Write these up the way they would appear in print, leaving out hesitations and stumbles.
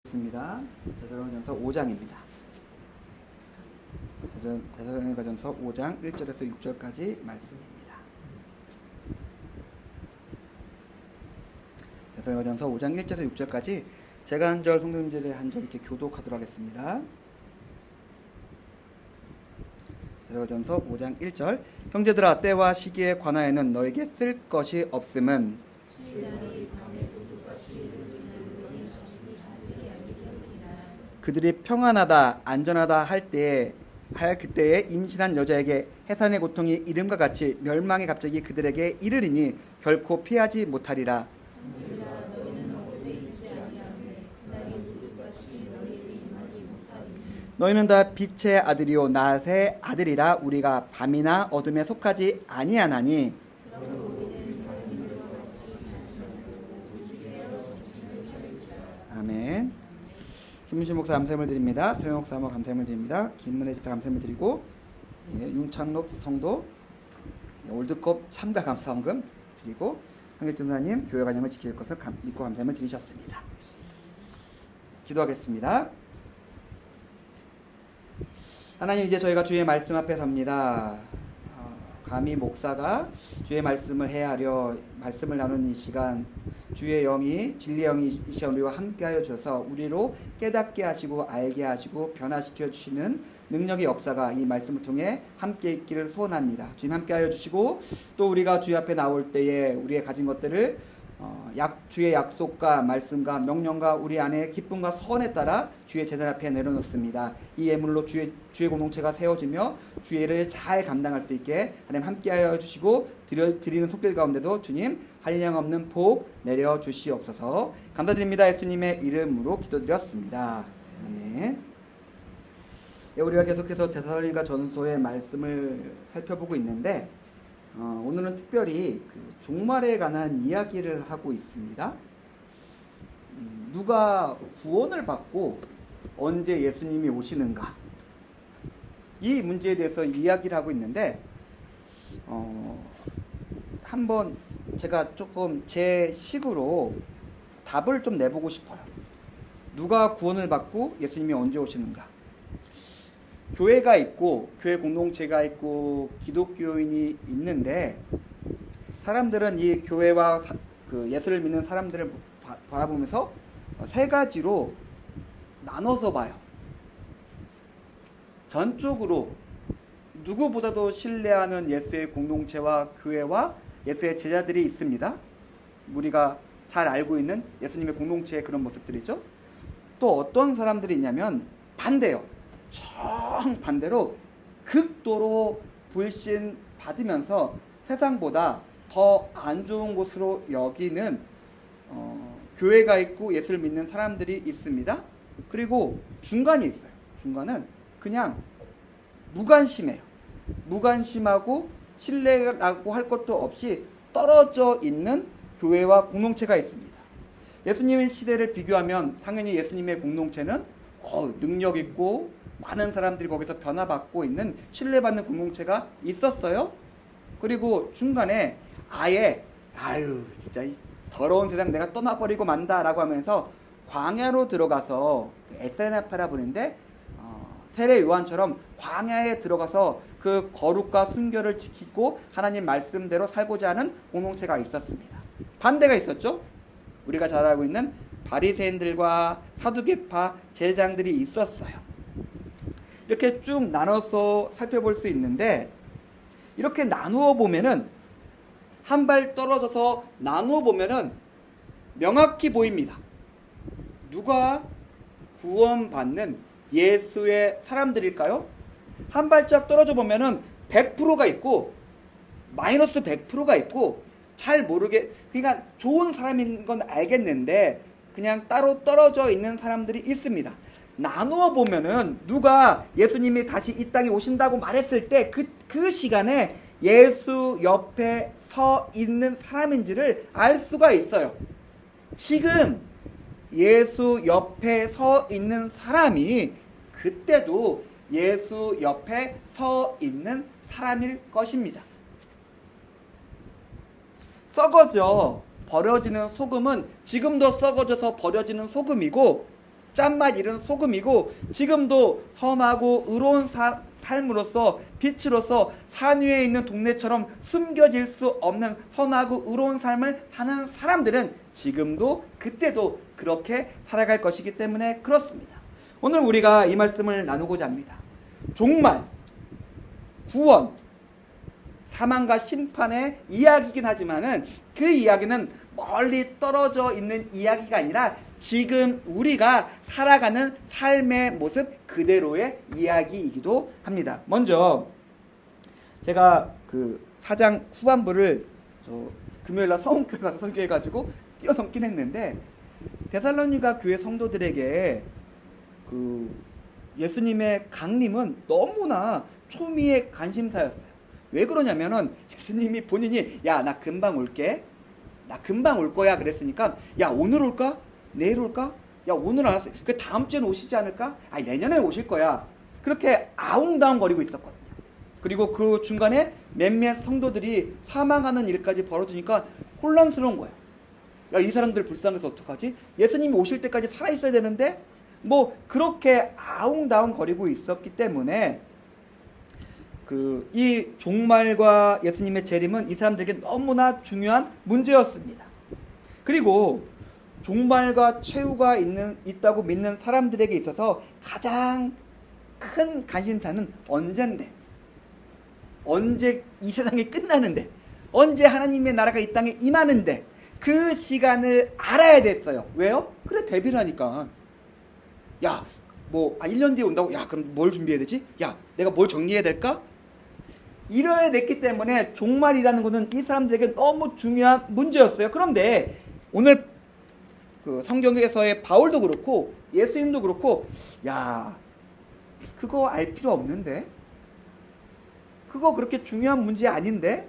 있습니다. 데살로니가전서 5장입니다. 데살로니가전서 5장 1절에서 6절까지 말씀입니다. 데살로니가전서 5장 1절에서 6절까지 제가 한 절, 성도님들의 한 절 이렇게 교독하도록 하겠습니다. 데살로니가전서 5장 1절 형제들아 때와 시기에 관하여는 너에게 쓸 것이 없음은 그들이 평안하다 안전하다 할 그때에 임신한 여자에게 해산의 고통이 이름과 같이 멸망의 갑자기 그들에게 이르리니 결코 피하지 못하리라. 너희는 다 빛의 아들이요 낮의 아들이라. 우리가 밤이나 어둠에 속하지 아니하나니 아멘. 김문신 목사 감사함을 드립니다. 소영 목사 감사함을 드립니다. 김문혜 집사 감사함을 드리고 윤창록 성도 월드컵 참가 감사원금 드리고 한길준 사님 교회 관념을 지킬 것을 믿고 감사함을 드리셨습니다. 기도하겠습니다. 하나님, 이제 저희가 주의 말씀 앞에 섭니다. 감히 목사가 주의 말씀을 헤아려 말씀을 나누는 이 시간, 주의 영이 진리의 영이 이 시간 우리와 함께하여 주셔서 우리로 깨닫게 하시고 알게 하시고 변화시켜 주시는 능력의 역사가 이 말씀을 통해 함께 있기를 소원합니다. 주님 함께하여 주시고 또 우리가 주의 앞에 나올 때에 우리의 가진 것들을 주의 약속과 말씀과 명령과 우리 안에 기쁨과 선에 따라 주의 제단 앞에 내려놓습니다. 이 예물로 주의 공동체가 세워지며 주의를 잘 감당할 수 있게 하나님 함께하여 주시고 드리는 속들 가운데도 주님 한량없는 복 내려 주시옵소서. 감사드립니다. 예수님의 이름으로 기도드렸습니다. 아멘. 우리가 계속해서 데살로니가 전서의 말씀을 살펴보고 있는데 오늘은 특별히 종말에 관한 이야기를 하고 있습니다. 누가 구원을 받고 언제 예수님이 오시는가, 이 문제에 대해서 이야기를 하고 있는데 한번 제가 조금 제 식으로 답을 좀 내보고 싶어요. 누가 구원을 받고 예수님이 언제 오시는가? 교회가 있고 교회 공동체가 있고 기독교인이 있는데 사람들은 이 교회와 예수를 믿는 사람들을 바라보면서 세 가지로 나눠서 봐요. 전적으로 누구보다도 신뢰하는 예수의 공동체와 교회와 예수의 제자들이 있습니다. 우리가 잘 알고 있는 예수님의 공동체의 그런 모습들이죠. 또 어떤 사람들이 있냐면 반대요. 정반대로 극도로 불신 받으면서 세상보다 더 안 좋은 곳으로 여기는 교회가 있고 예수를 믿는 사람들이 있습니다. 그리고 중간이 있어요. 중간은 그냥 무관심해요. 무관심하고 신뢰라고 할 것도 없이 떨어져 있는 교회와 공동체가 있습니다. 예수님의 시대를 비교하면 당연히 예수님의 공동체는 능력 있고 많은 사람들이 거기서 변화받고 있는 신뢰받는 공동체가 있었어요. 그리고 중간에 아예 진짜 이 더러운 세상 내가 떠나버리고 만다라고 하면서 광야로 들어가서 에세나파라 부르는데 세례 요한처럼 광야에 들어가서 그 거룩과 순결을 지키고 하나님 말씀대로 살고자 하는 공동체가 있었습니다. 반대가 있었죠. 우리가 잘 알고 있는 바리새인들과 사두개파 제장들이 있었어요. 이렇게 쭉 나눠서 살펴볼 수 있는데 이렇게 나누어 보면은 한 발 떨어져서 나누어 보면은 명확히 보입니다. 누가 구원받는 예수의 사람들일까요? 한 발짝 떨어져 보면은 100%가 있고 마이너스 100%가 있고 잘 모르게, 그러니까 좋은 사람인 건 알겠는데 그냥 따로 떨어져 있는 사람들이 있습니다. 나누어 보면은 누가 예수님이 다시 이 땅에 오신다고 말했을 때 그 시간에 예수 옆에 서 있는 사람인지를 알 수가 있어요. 지금 예수 옆에 서 있는 사람이 그때도 예수 옆에 서 있는 사람일 것입니다. 썩어져 버려지는 소금은 지금도 썩어져서 버려지는 소금이고 짠맛 잃은 소금이고 지금도 선하고 의로운 삶으로서 빛으로서 산 위에 있는 동네처럼 숨겨질 수 없는 선하고 의로운 삶을 사는 사람들은 지금도 그때도 그렇게 살아갈 것이기 때문에 그렇습니다. 오늘 우리가 이 말씀을 나누고자 합니다. 종말, 구원, 사망과 심판의 이야기이긴 하지만은 그 이야기는 멀리 떨어져 있는 이야기가 아니라 지금 우리가 살아가는 삶의 모습 그대로의 이야기이기도 합니다. 먼저 제가 그 4장 후반부를 금요일날 서운교회 가서 설교해가지고 뛰어넘긴 했는데 데살로니가 교회 성도들에게 그 예수님의 강림은 너무나 초미의 관심사였어요. 왜 그러냐면은 예수님이 본인이 야 나 금방 올게, 나 금방 올 거야 그랬으니까 야 오늘 올까? 내일 올까? 야 오늘 안 왔어. 그 다음 주에는 오시지 않을까? 아 내년에 오실 거야. 그렇게 아웅다웅 거리고 있었거든요. 그리고 그 중간에 몇몇 성도들이 사망하는 일까지 벌어지니까 혼란스러운 거예요. 야 이 사람들 불쌍해서 어떡하지? 예수님이 오실 때까지 살아 있어야 되는데 뭐 그렇게 아웅다웅 거리고 있었기 때문에 이 종말과 예수님의 재림은 이 사람들에게 너무나 중요한 문제였습니다. 그리고 종말과 최후가 있다고 믿는 사람들에게 있어서 가장 큰 관심사는 언젠데, 언제 이 세상이 끝나는데, 언제 하나님의 나라가 이 땅에 임하는데 그 시간을 알아야 됐어요. 왜요? 그래 대비를 하니까 야 뭐 1년 뒤에 온다고? 야 그럼 뭘 준비해야 되지? 야 내가 뭘 정리해야 될까? 이뤄야 됐기 때문에 종말이라는 것은 이 사람들에게 너무 중요한 문제였어요. 그런데 오늘 그 성경에서의 바울도 그렇고 예수님도 그렇고 야 그거 알 필요 없는데, 그거 그렇게 중요한 문제 아닌데.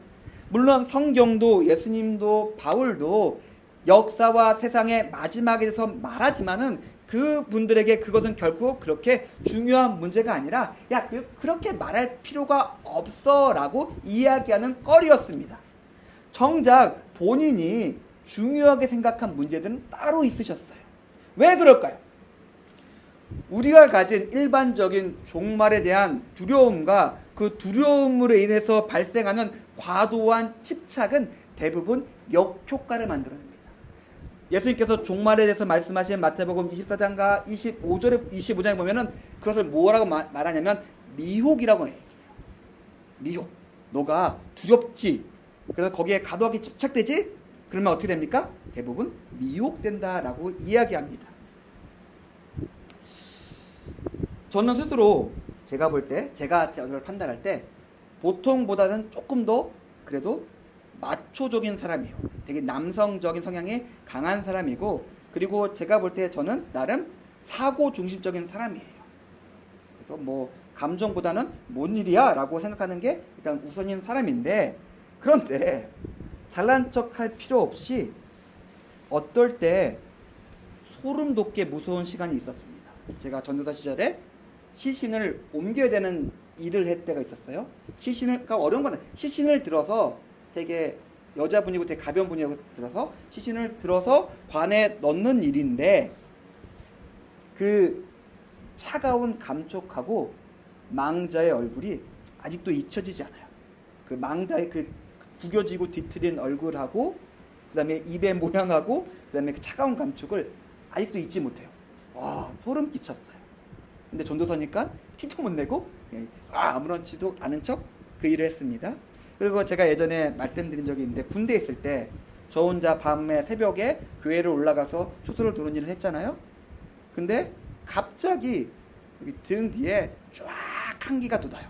물론 성경도 예수님도 바울도 역사와 세상의 마지막에 대해서 말하지만은 그분들에게 그것은 결코 그렇게 중요한 문제가 아니라 야 그렇게 말할 필요가 없어 라고 이야기하는 거리였습니다. 정작 본인이 중요하게 생각한 문제들은 따로 있으셨어요. 왜 그럴까요? 우리가 가진 일반적인 종말에 대한 두려움과 그 두려움으로 인해서 발생하는 과도한 집착은 대부분 역효과를 만들어냅니다. 예수님께서 종말에 대해서 말씀하신 마태복음 24장과 25장에 보면은 그것을 뭐라고 말하냐면 미혹이라고 해요. 미혹. 너가 두렵지? 그래서 거기에 과도하게 집착되지? 그러면 어떻게 됩니까? 대부분 미혹된다라고 이야기합니다. 저는 스스로 제가 볼 때, 제가 저를 판단할 때 보통보다는 조금 더 그래도 마초적인 사람이에요. 되게 남성적인 성향이 강한 사람이고, 그리고 제가 볼 때 저는 나름 사고 중심적인 사람이에요. 그래서 뭐 감정보다는 뭔 일이야 라고 생각하는 게 일단 우선인 사람인데, 그런데 잘난 척할 필요 없이 어떨 때 소름 돋게 무서운 시간이 있었습니다. 제가 전도사 시절에 시신을 옮겨야 되는 일을 할 때가 있었어요. 시신을가 어려운 거는 시신을 들어서 되게 여자분이고 되게 가벼운 분이고 들어서 시신을 들어서 관에 넣는 일인데, 그 차가운 감촉하고 망자의 얼굴이 아직도 잊혀지지 않아요. 그 망자의 그 구겨지고 뒤틀린 얼굴하고 그 다음에 입의 모양하고 그 다음에 그 차가운 감촉을 아직도 잊지 못해요. 와 소름 끼쳤어요. 근데 전도사니까 티도 못 내고 아무렇지도 않은 척 그 일을 했습니다. 그리고 제가 예전에 말씀드린 적이 있는데, 군대에 있을 때 저 혼자 밤에 새벽에 교회를 올라가서 초소를 도는 일을 했잖아요. 근데 갑자기 여기 등 뒤에 쫙 한기가 돋아요.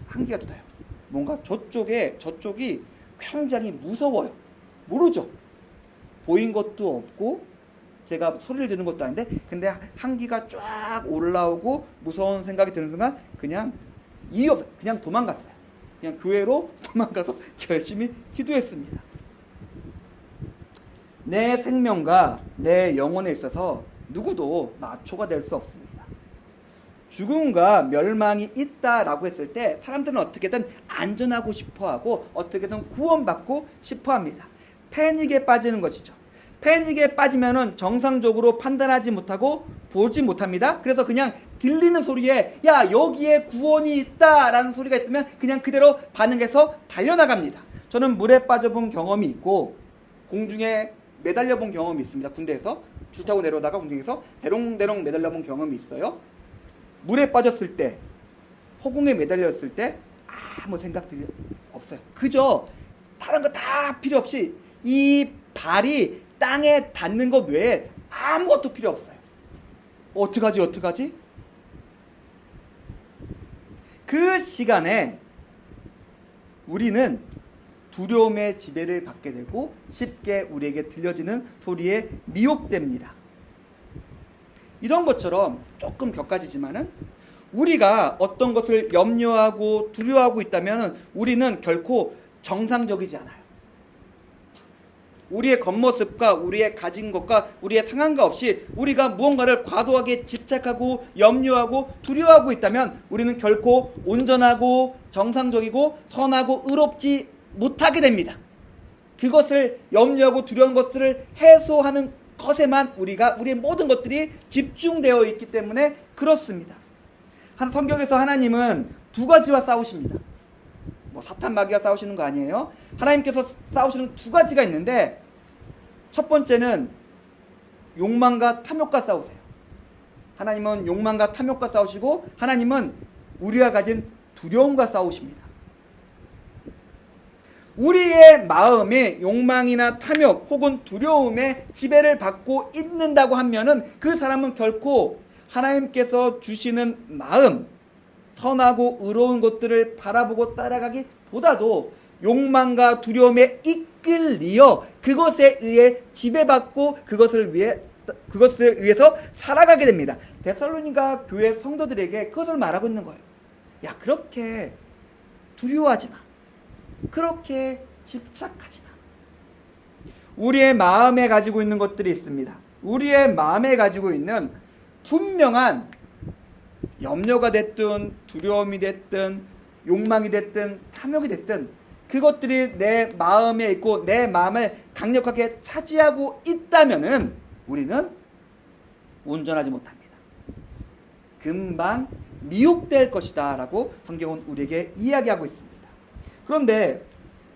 한기가 돋아요. 뭔가 저쪽이 굉장히 무서워요. 모르죠. 보인 것도 없고 제가 소리를 지르는 것도 아닌데, 근데 한기가 쫙 올라오고 무서운 생각이 드는 순간 그냥 이유 없어 그냥 도망갔어요. 그냥 교회로 도망가서 열심히 기도했습니다. 내 생명과 내 영혼에 있어서 누구도 마초가 될 수 없습니다. 죽음과 멸망이 있다라고 했을 때 사람들은 어떻게든 안전하고 싶어하고 어떻게든 구원받고 싶어합니다. 패닉에 빠지는 것이죠. 패닉에 빠지면은 정상적으로 판단하지 못하고 보지 못합니다. 그래서 그냥 들리는 소리에 야 여기에 구원이 있다라는 소리가 있으면 그냥 그대로 반응해서 달려나갑니다. 저는 물에 빠져본 경험이 있고 공중에 매달려본 경험이 있습니다. 군대에서 줄 타고 내려오다가 공중에서 대롱대롱 매달려본 경험이 있어요. 물에 빠졌을 때, 허공에 매달렸을 때 아무 생각들이 없어요. 그저 다른 거 다 필요 없이 이 발이 땅에 닿는 것 외에 아무것도 필요 없어요. 어떡하지? 그 시간에 우리는 두려움의 지배를 받게 되고 쉽게 우리에게 들려지는 소리에 미혹됩니다. 이런 것처럼 조금 격가지지만은 우리가 어떤 것을 염려하고 두려워하고 있다면 우리는 결코 정상적이지 않아요. 우리의 겉모습과 우리의 가진 것과 우리의 상황과 없이 우리가 무언가를 과도하게 집착하고 염려하고 두려워하고 있다면 우리는 결코 온전하고 정상적이고 선하고 의롭지 못하게 됩니다. 그것을 염려하고 두려운 것들을 해소하는 것에만 우리의 모든 것들이 집중되어 있기 때문에 그렇습니다. 성경에서 하나님은 두 가지와 싸우십니다. 사탄 마귀와 싸우시는 거 아니에요. 하나님께서 싸우시는 두 가지가 있는데 첫 번째는 욕망과 탐욕과 싸우세요. 하나님은 욕망과 탐욕과 싸우시고 하나님은 우리가 가진 두려움과 싸우십니다. 우리의 마음에 욕망이나 탐욕 혹은 두려움에 지배를 받고 있는다고 하면은 그 사람은 결코 하나님께서 주시는 마음, 선하고 의로운 것들을 바라보고 따라가기보다도 욕망과 두려움에 이끌리어 그것에 의해 지배받고 그것을 위해서 살아가게 됩니다. 데살로니가 교회 성도들에게 그것을 말하고 있는 거예요. 야, 그렇게 두려워하지 마. 그렇게 집착하지 마. 우리의 마음에 가지고 있는 것들이 있습니다. 우리의 마음에 가지고 있는 분명한 염려가 됐든 두려움이 됐든 욕망이 됐든 탐욕이 됐든 그것들이 내 마음에 있고 내 마음을 강력하게 차지하고 있다면은 우리는 온전하지 못합니다. 금방 미혹될 것이다 라고 성경은 우리에게 이야기하고 있습니다. 그런데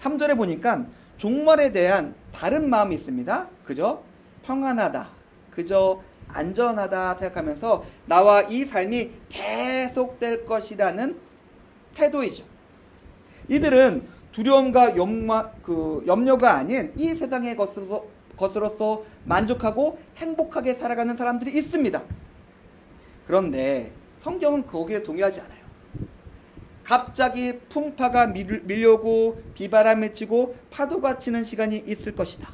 3절에 보니까 종말에 대한 다른 마음이 있습니다. 그저 평안하다, 그저 안전하다 생각하면서 나와 이 삶이 계속될 것이라는 태도이죠. 이들은 두려움과 염려가 아닌 이 세상의 것으로서 만족하고 행복하게 살아가는 사람들이 있습니다. 그런데 성경은 거기에 동의하지 않아요. 갑자기 풍파가 밀려오고 비바람이 치고 파도가 치는 시간이 있을 것이다.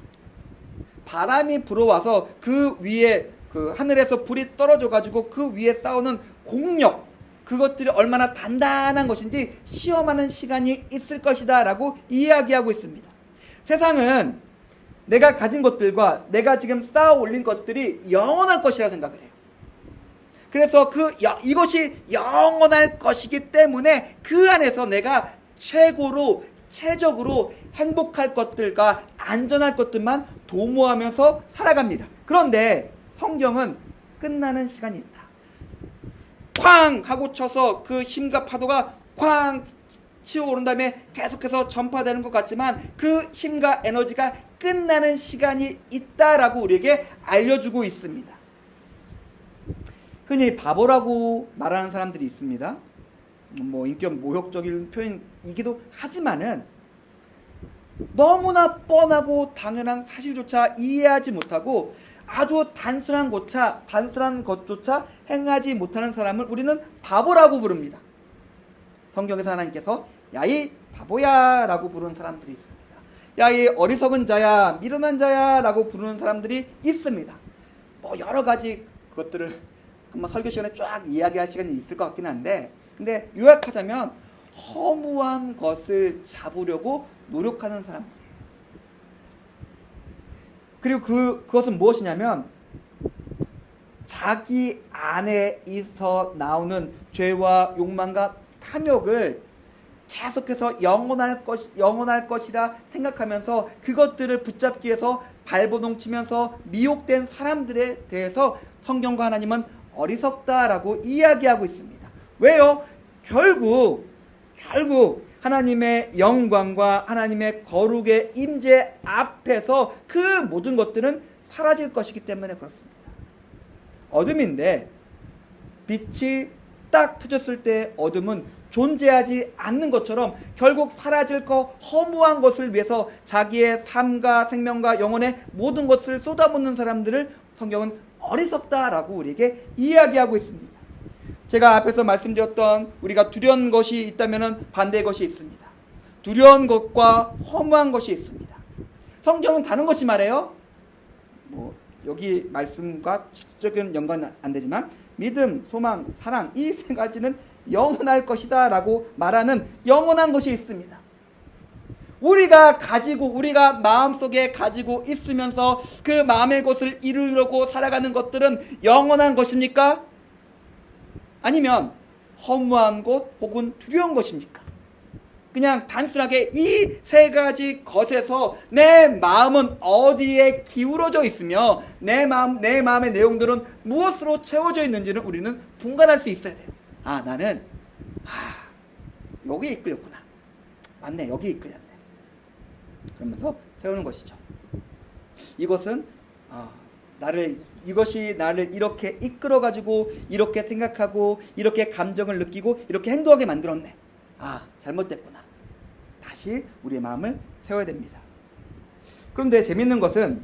바람이 불어와서 그 위에 하늘에서 불이 떨어져 가지고 그 위에 싸우는 공력, 그것들이 얼마나 단단한 것인지 시험하는 시간이 있을 것이다 라고 이야기하고 있습니다. 세상은 내가 가진 것들과 내가 지금 쌓아 올린 것들이 영원할 것이라 생각을 해요. 그래서 이것이 영원할 것이기 때문에 그 안에서 내가 최적으로 행복할 것들과 안전할 것들만 도모하면서 살아갑니다. 그런데 성경은 끝나는 시간이 있다. 쾅 하고 쳐서 그 힘과 파도가 쾅 치어오른 다음에 계속해서 전파되는 것 같지만 그 힘과 에너지가 끝나는 시간이 있다라고 우리에게 알려주고 있습니다. 흔히 바보라고 말하는 사람들이 있습니다. 인격 모욕적인 표현이기도 하지만은 너무나 뻔하고 당연한 사실조차 이해하지 못하고 아주 단순한 것조차 행하지 못하는 사람을 우리는 바보라고 부릅니다. 성경에서 하나님께서 야, 이 바보야 라고 부르는 사람들이 있습니다. 야, 이 어리석은 자야, 미련한 자야 라고 부르는 사람들이 있습니다. 여러 가지 그것들을 한번 설교 시간에 쫙 이야기할 시간이 있을 것 같긴 한데, 근데 요약하자면 허무한 것을 잡으려고 노력하는 사람들이에요. 그리고 그것은 무엇이냐면 자기 안에서 나오는 죄와 욕망과 탐욕을 계속해서 영원할 것이라 생각하면서 그것들을 붙잡기 위해서 발버둥 치면서 미혹된 사람들에 대해서 성경과 하나님은 어리석다라고 이야기하고 있습니다. 왜요? 결국 하나님의 영광과 하나님의 거룩의 임재 앞에서 그 모든 것들은 사라질 것이기 때문에 그렇습니다. 어둠인데 빛이 딱 켜졌을 때 어둠은 존재하지 않는 것처럼 결국 사라질 거 허무한 것을 위해서 자기의 삶과 생명과 영혼의 모든 것을 쏟아붓는 사람들을 성경은 어리석다라고 우리에게 이야기하고 있습니다. 제가 앞에서 말씀드렸던 우리가 두려운 것이 있다면 반대의 것이 있습니다. 두려운 것과 허무한 것이 있습니다. 성경은 다른 것이 말해요. 여기 말씀과 직접적인 연관은 안 되지만 믿음, 소망, 사랑 이 세 가지는 영원할 것이다 라고 말하는 영원한 것이 있습니다. 우리가 마음속에 가지고 있으면서 그 마음의 것을 이루려고 살아가는 것들은 영원한 것입니까? 아니면 허무한 것 혹은 두려운 것입니까? 그냥 단순하게 이 세 가지 것에서 내 마음은 어디에 기울어져 있으며 내 마음의 내용들은 무엇으로 채워져 있는지를 우리는 분간할 수 있어야 돼요. 나는 여기에 이끌렸구나. 맞네, 여기에 이끌렸네. 그러면서 세우는 것이죠. 이것은 이것이 나를 이렇게 이끌어가지고 이렇게 생각하고 이렇게 감정을 느끼고 이렇게 행동하게 만들었네. 잘못됐구나. 다시 우리의 마음을 세워야 됩니다. 그런데 재밌는 것은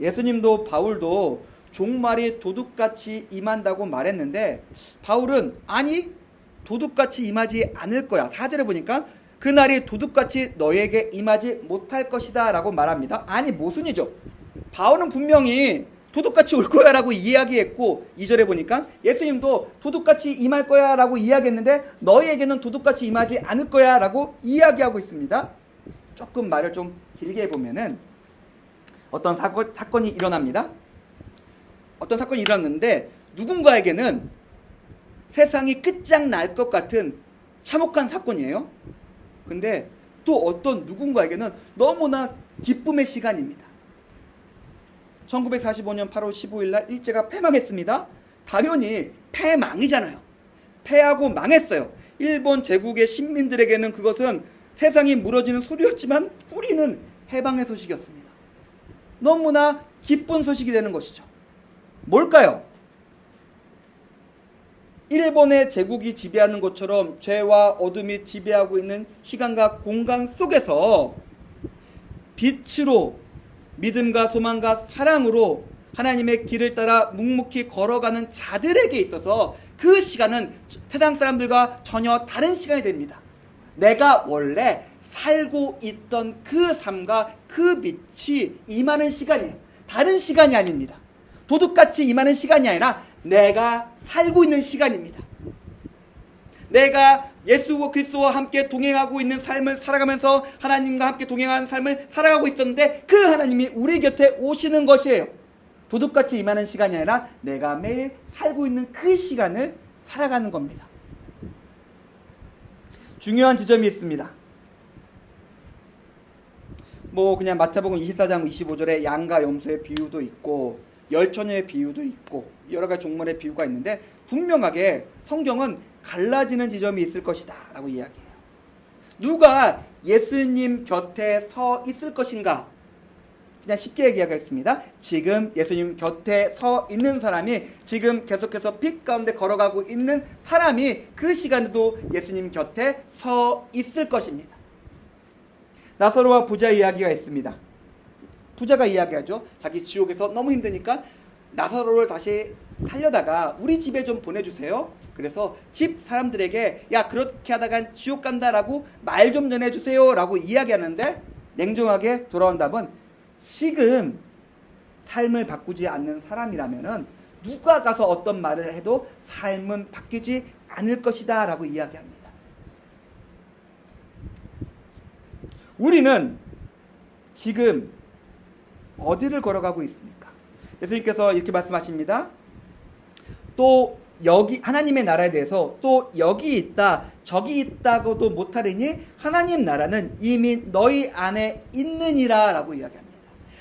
예수님도 바울도 종말이 도둑같이 임한다고 말했는데 바울은 아니 도둑같이 임하지 않을 거야. 4절에 보니까 그날이 도둑같이 너에게 임하지 못할 것이다 라고 말합니다. 아니 모순이죠. 바울은 분명히 도둑같이 올 거야 라고 이야기했고 2절에 보니까 예수님도 도둑같이 임할 거야 라고 이야기했는데 너희에게는 도둑같이 임하지 않을 거야 라고 이야기하고 있습니다. 조금 말을 좀 길게 해보면은 어떤 사건이 일어납니다. 어떤 사건이 일어났는데 누군가에게는 세상이 끝장날 것 같은 참혹한 사건이에요. 근데 또 어떤 누군가에게는 너무나 기쁨의 시간입니다. 1945년 8월 15일 날 일제가 패망했습니다. 당연히 패망이잖아요. 패하고 망했어요. 일본 제국의 식민들에게는 그것은 세상이 무너지는 소리였지만 우리는 해방의 소식이었습니다. 너무나 기쁜 소식이 되는 것이죠. 뭘까요? 일본의 제국이 지배하는 것처럼 죄와 어둠이 지배하고 있는 시간과 공간 속에서 빛으로 믿음과 소망과 사랑으로 하나님의 길을 따라 묵묵히 걸어가는 자들에게 있어서 그 시간은 세상 사람들과 전혀 다른 시간이 됩니다. 내가 원래 살고 있던 그 삶과 그 빛이 임하는 시간이에요. 다른 시간이 아닙니다. 도둑같이 임하는 시간이 아니라 내가 살고 있는 시간입니다. 내가 예수 그리스도와 함께 동행하고 있는 삶을 살아가면서 하나님과 함께 동행하는 삶을 살아가고 있었는데 그 하나님이 우리 곁에 오시는 것이에요. 도둑같이 임하는 시간이 아니라 내가 매일 살고 있는 그 시간을 살아가는 겁니다. 중요한 지점이 있습니다. 그냥 마태복음 24장 25절에 양과 염소의 비유도 있고 열처녀의 비유도 있고 여러 가지 종말의 비유가 있는데 분명하게 성경은 갈라지는 지점이 있을 것이다 라고 이야기해요. 누가 예수님 곁에 서 있을 것인가? 그냥 쉽게 얘기하겠습니다. 지금 예수님 곁에 서 있는 사람이 지금 계속해서 빛 가운데 걸어가고 있는 사람이 그 시간에도 예수님 곁에 서 있을 것입니다. 나사로와 부자 이야기가 있습니다. 부자가 이야기하죠. 자기 지옥에서 너무 힘드니까 나사로를 다시 살려다가 우리 집에 좀 보내주세요. 그래서 집 사람들에게 야 그렇게 하다간 지옥 간다라고 말 좀 전해주세요 라고 이야기하는데 냉정하게 돌아온 답은 지금 삶을 바꾸지 않는 사람이라면은 누가 가서 어떤 말을 해도 삶은 바뀌지 않을 것이다 라고 이야기합니다. 우리는 지금 어디를 걸어가고 있습니까? 예수님께서 이렇게 말씀하십니다. 또 여기 하나님의 나라에 대해서 또 여기 있다 저기 있다고도 못하리니 하나님 나라는 이미 너희 안에 있느니라 라고 이야기합니다.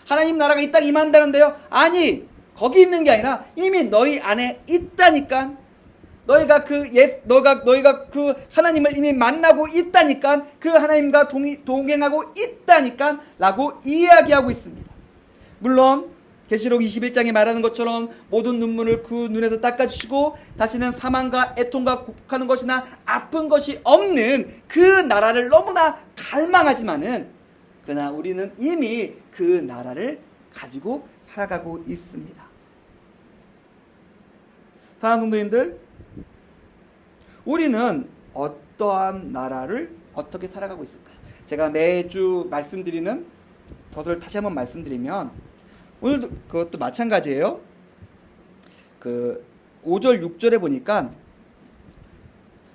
하나님 나라가 이 땅에 임한다는데요. 아니, 거기 있는 게 아니라 이미 너희 안에 있다니까. 너희가 그 하나님을 이미 만나고 있다니까. 그 하나님과 동행하고 있다니까 라고 이야기하고 있습니다. 물론 계시록 21장에 말하는 것처럼 모든 눈물을 그 눈에서 닦아주시고 다시는 사망과 애통과 곡하는 것이나 아픈 것이 없는 그 나라를 너무나 갈망하지만은 그러나 우리는 이미 그 나라를 가지고 살아가고 있습니다. 사랑하는 성도님들, 우리는 어떠한 나라를 어떻게 살아가고 있을까요? 제가 매주 말씀드리는 것을 다시 한번 말씀드리면 오늘도 그것도 마찬가지예요. 그 5절 6절에 보니까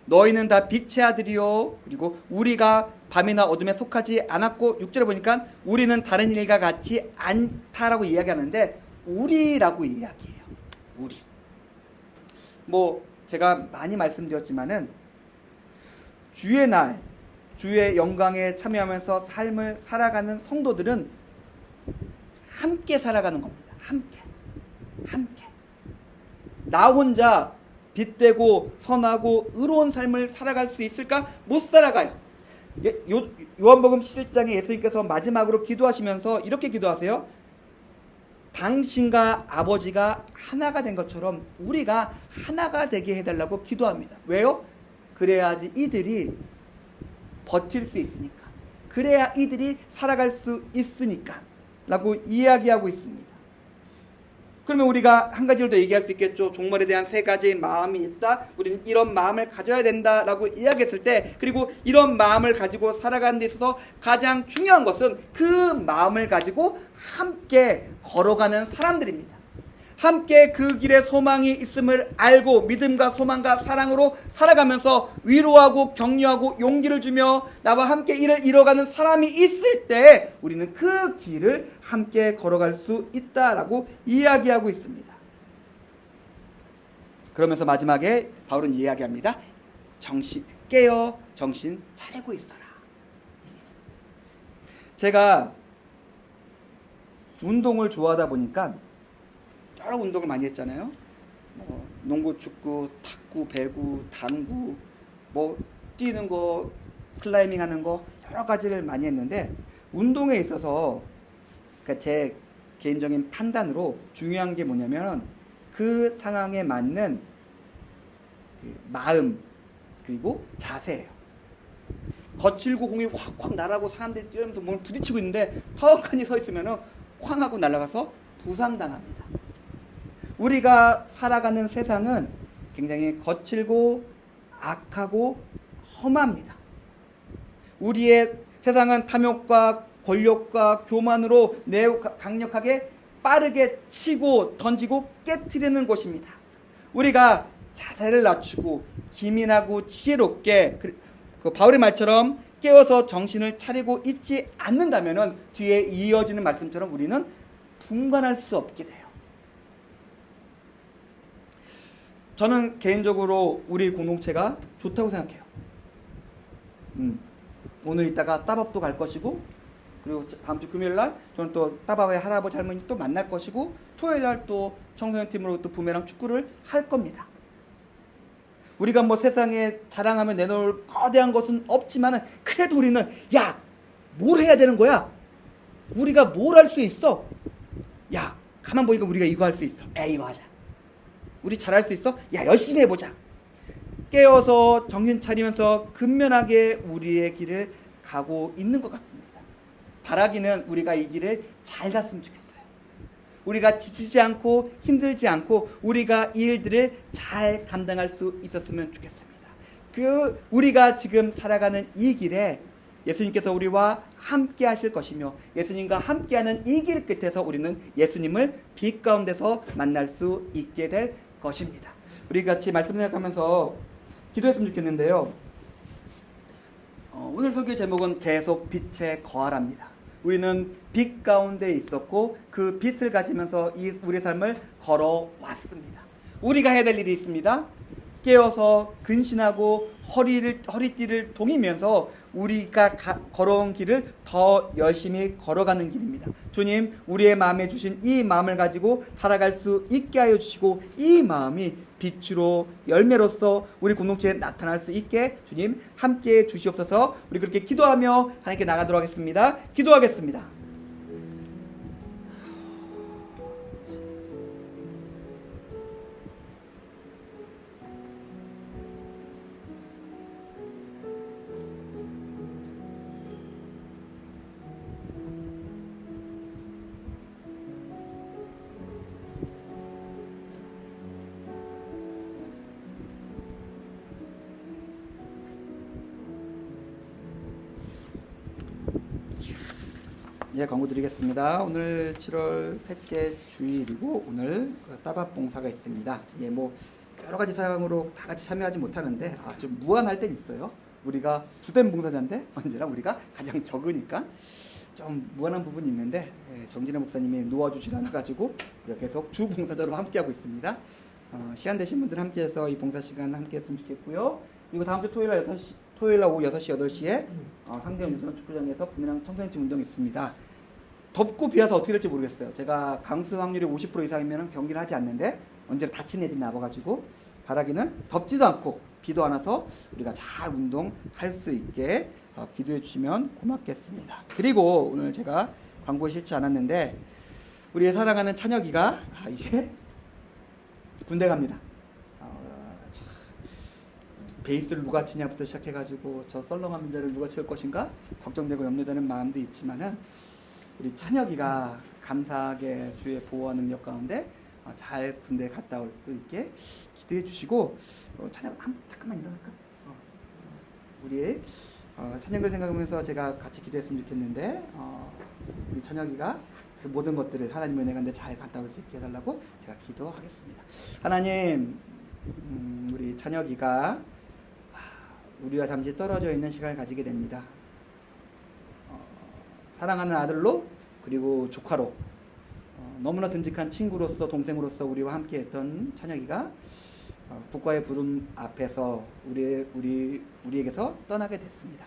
너희는 다 빛의 아들이요 그리고 우리가 밤이나 어둠에 속하지 않았고 6절에 보니까 우리는 다른 일과 같지 않다라고 이야기하는데 우리라고 이야기해요. 우리. 뭐 제가 많이 말씀드렸지만은 주의 날, 주의 영광에 참여하면서 삶을 살아가는 성도들은 함께 살아가는 겁니다. 함께. 나 혼자 빛되고 선하고 의로운 삶을 살아갈 수 있을까? 못 살아가요. 요한복음 17장에 예수님께서 마지막으로 기도하시면서 이렇게 기도하세요. 당신과 아버지가 하나가 된 것처럼 우리가 하나가 되게 해달라고 기도합니다. 왜요? 그래야지 이들이 버틸 수 있으니까. 그래야 이들이 살아갈 수 있으니까 라고 이야기하고 있습니다. 그러면 우리가 한 가지를 더 얘기할 수 있겠죠. 종말에 대한 세 가지의 마음이 있다. 우리는 이런 마음을 가져야 된다라고 이야기했을 때, 그리고 이런 마음을 가지고 살아가는 데 있어서 가장 중요한 것은 그 마음을 가지고 함께 걸어가는 사람들입니다. 함께 그 길에 소망이 있음을 알고 믿음과 소망과 사랑으로 살아가면서 위로하고 격려하고 용기를 주며 나와 함께 이를 이뤄가는 사람이 있을 때 우리는 그 길을 함께 걸어갈 수 있다라고 이야기하고 있습니다. 그러면서 마지막에 바울은 이야기합니다. 깨어 정신 차리고 있어라. 제가 운동을 좋아하다 보니까 여러 운동을 많이 했잖아요. 농구, 축구, 탁구, 배구, 당구, 뛰는 거, 클라이밍 하는 거 여러 가지를 많이 했는데 운동에 있어서 그러니까 제 개인적인 판단으로 중요한 게 뭐냐면 그 상황에 맞는 마음 그리고 자세예요. 거칠고 공이 확확 날아가고 사람들이 뛰면서 몸을 부딪히고 있는데 턱하니 서 있으면 쾅 하고 날아가서 부상당합니다. 우리가 살아가는 세상은 굉장히 거칠고 악하고 험합니다. 우리의 세상은 탐욕과 권력과 교만으로 매우 강력하게 빠르게 치고 던지고 깨트리는 곳입니다. 우리가 자세를 낮추고 기민하고 지혜롭게 그 바울의 말처럼 깨어서 정신을 차리고 있지 않는다면 뒤에 이어지는 말씀처럼 우리는 분간할 수 없게 돼요. 저는 개인적으로 우리 공동체가 좋다고 생각해요. 오늘 이따가 따밥도 갈 것이고 그리고 다음 주 금요일날 저는 또 따밥의 할아버지 할머니 또 만날 것이고 토요일날 또 청소년 팀으로 또 부메랑 축구를 할 겁니다. 우리가 세상에 자랑하며 내놓을 거대한 것은 없지만은 그래도 우리는 뭘 해야 되는 거야? 우리가 뭘 할 수 있어? 가만 보니까 우리가 이거 할 수 있어. 이거 하자. 우리 잘할 수 있어? 열심히 해보자. 깨어서 정신 차리면서 근면하게 우리의 길을 가고 있는 것 같습니다. 바라기는 우리가 이 길을 잘 갔으면 좋겠어요. 우리가 지치지 않고 힘들지 않고 우리가 이 일들을 잘 감당할 수 있었으면 좋겠습니다. 우리가 지금 살아가는 이 길에 예수님께서 우리와 함께 하실 것이며 예수님과 함께하는 이 길 끝에서 우리는 예수님을 빛 가운데서 만날 수 있게 될 것입니다. 우리 같이 말씀 생각하면서 기도했으면 좋겠는데요. 오늘 설교 제목은 계속 빛에 거하랍니다. 우리는 빛 가운데 있었고 그 빛을 가지면서 우리의 삶을 걸어왔습니다. 우리가 해야 될 일이 있습니다. 깨어서 근신하고 허리띠를 동이면서 우리가 걸어온 길을 더 열심히 걸어가는 길입니다. 주님, 우리의 마음에 주신 이 마음을 가지고 살아갈 수 있게 하여 주시고, 이 마음이 빛으로 열매로서 우리 공동체에 나타날 수 있게 주님 함께해 주시옵소서. 우리 그렇게 기도하며 하나님께 나가도록 하겠습니다. 기도하겠습니다. 예, 광고 드리겠습니다. 오늘 7월 셋째 주일이고 오늘 따밥 봉사가 있습니다. 예, 뭐 여러 가지 사항으로 다 같이 참여하지 못하는데 좀 무한할 땐 있어요. 우리가 주된 봉사자인데 언제나 우리가 가장 적으니까 좀 무한한 부분이 있는데, 정진혜 목사님이 놓아주질 않아가지고 우리가 계속 주 봉사자로 함께하고 있습니다. 시간 되신 분들 함께해서 이 봉사 시간 함께했으면 좋겠고요. 그리고 다음 주 토요일 날 오후 6시, 8시에 상대원 유소년 축구장에서 부메랑 청소년팀 운동이 있습니다. 덥고 비 와서 어떻게 될지 모르겠어요. 제가 강수 확률이 50% 이상이면 경기를 하지 않는데 언제나 다친 애들이 나와가지고 바라기는 덥지도 않고 비도 안 와서 우리가 잘 운동할 수 있게 기도해 주시면 고맙겠습니다. 그리고 오늘 제가 광고에 싫지 않았는데 우리의 사랑하는 찬혁이가 이제 군대 갑니다. 베이스를 누가 치냐부터 시작해가지고 저 썰렁한 문제를 누가 채울 것인가 걱정되고 염려되는 마음도 있지만은 우리 찬혁이가 감사하게 주의 보호와 능력 가운데 잘 군대에 갔다 올 수 있게 기도해 주시고, 찬혁 잠깐만 일어날까? 우리 찬혁을 생각하면서 제가 같이 기도했으면 좋겠는데 우리 찬혁이가 그 모든 것들을 하나님의 은혜 가운데 잘 갔다 올 수 있게 해달라고 제가 기도하겠습니다. 하나님, 우리 찬혁이가 우리와 잠시 떨어져 있는 시간을 가지게 됩니다. 사랑하는 아들로 그리고 조카로 너무나 듬직한 친구로서 동생으로서 우리와 함께했던 찬혁이가 국가의 부름 앞에서 우리에게서 떠나게 됐습니다.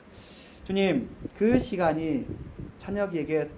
주님, 그 시간이 찬혁이에게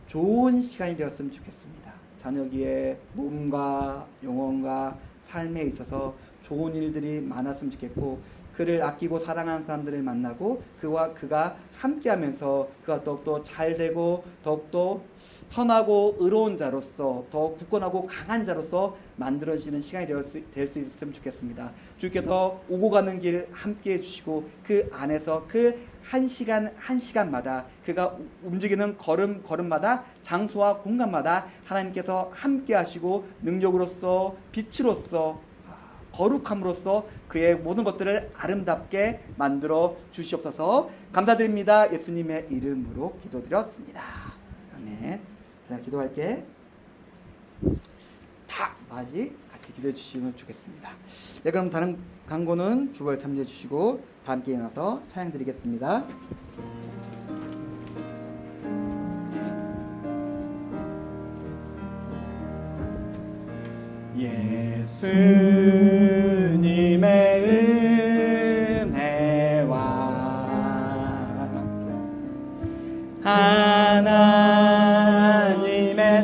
좋은 시간이 되었으면 좋겠습니다. 찬혁이의 몸과 영혼과 삶에 있어서 좋은 일들이 많았으면 좋겠고, 그를 아끼고 사랑하는 사람들을 만나고 그가 함께하면서 그가 더욱더 잘되고 더욱더 선하고 의로운 자로서 더 굳건하고 강한 자로서 만들어지는 시간이 될 수 있었으면 좋겠습니다. 주께서 오고 가는 길 함께해 주시고 그 안에서 그 한 시간 한 시간마다 그가 움직이는 걸음마다 장소와 공간마다 하나님께서 함께하시고 능력으로서 빛으로서 거룩함으로써 그의 모든 것들을 아름답게 만들어 주시옵소서. 감사드립니다. 예수님의 이름으로 기도드렸습니다. 아멘. 자, 기도할게. 다 같이 기도해 주시면 좋겠습니다. 네, 그럼 다른 광고는 주걸 참여해 주시고 다 함께 일어나서 찬양 드리겠습니다. 예수님의 은혜와 하나님의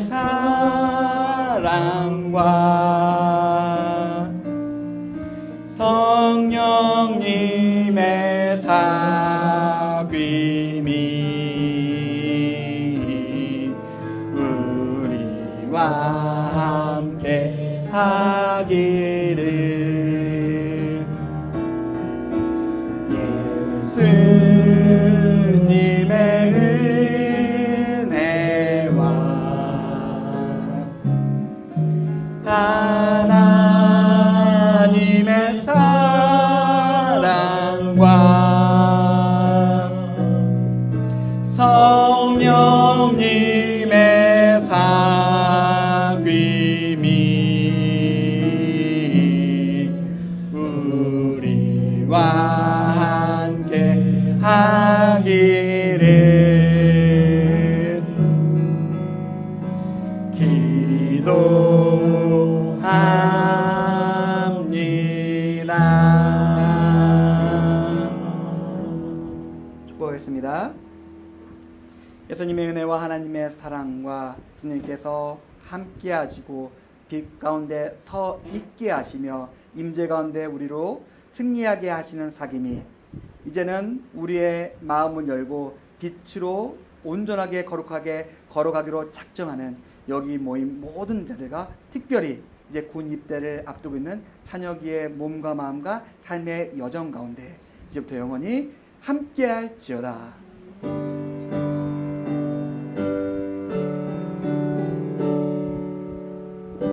사랑과 성령님의 사귐이 우리와 함께 하기를. 예수님의 은혜와 하나님의 사랑과 성령님의 사귐이 우리와 함께 하기를 기도합니다. 기도하겠습니다. 예수님의 은혜와 하나님의 사랑과 주님께서 함께 하시고 빛 가운데 서 있게 하시며 임재 가운데 우리로 승리하게 하시는 사귐이 이제는 우리의 마음을 열고 빛으로 온전하게 거룩하게 걸어가기로 작정하는 여기 모인 모든 자들과 특별히 이제 군 입대를 앞두고 있는 찬혁이의 몸과 마음과 삶의 여정 가운데 이제부터 영원히 함께할지어다.